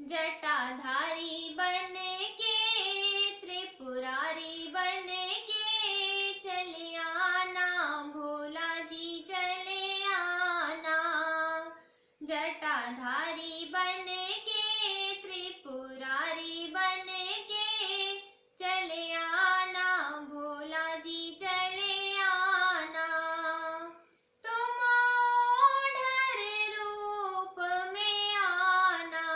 जटाधारी बन के त्रिपुरारी बन के चले आना भोला जी चले आना। जटाधारी बन के त्रिपुरारी बन के चले आना भोला जी चले आना। तुम ओढ़र रूप में आना,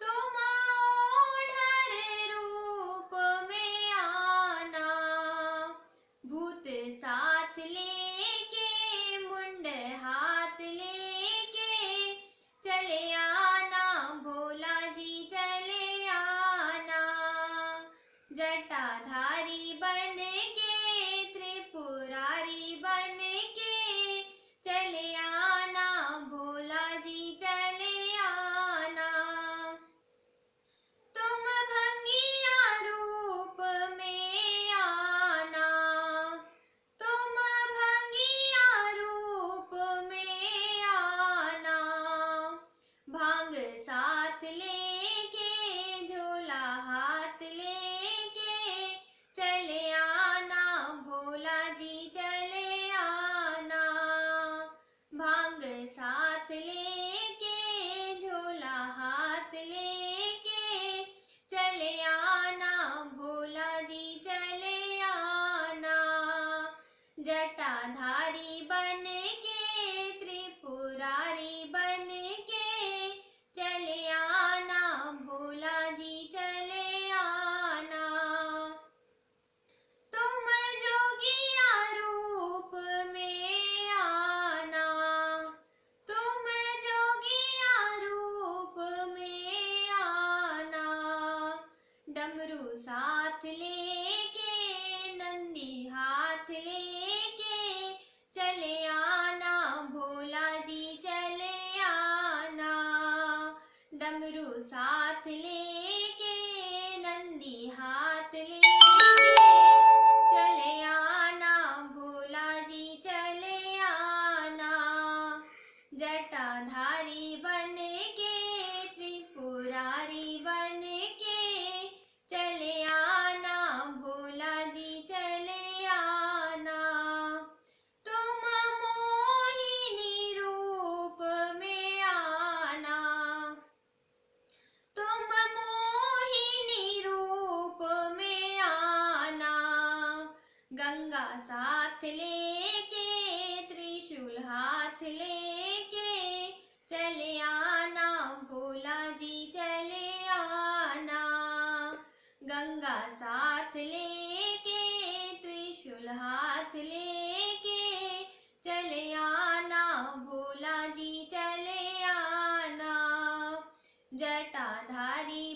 तुम ओढ़र रूप में आना। भूत साथ लेके मुंड हाथ लेके चले आना भोला जी चले आना। जटाधारी बन के त्रिपुरारी बन के चले आना भोला जी चले आना। तुम भंगिया रूप में आना, तुम भंगिया रूप में आना। भांग साथ लेके झोला हाथ लेके चले आना भोला जी चले आना। भांग साथ लेके झोला हाथ लेके चले आना भोला जी चले आना। जटाधारी बन के त्रिपुरारी बन के चले आना भोला जी चले आना। तुम जोगिया रूप में आना, तुम जोगिया रूप में आना। डमरू साथ लेके नंदी हाथ लेके चले आना भोला जी चले आना। डमरू साथ लेके नंदी हाथ लेके चले आना भोला जी चले आना। जटाधारी बन के त्रिपुरारी बन के चले आना भोला जी चले आना। तुम मोहिनी रूप में आना, तुम मोहिनी रूप में आना। गंगा साथ लेके त्रिशूल हाथ लेके चले आना भोला जी चले आना। गंगा साथ लेके त्रिशूल हाथ लेके चले आना भोला जी चले आना। जटाधारी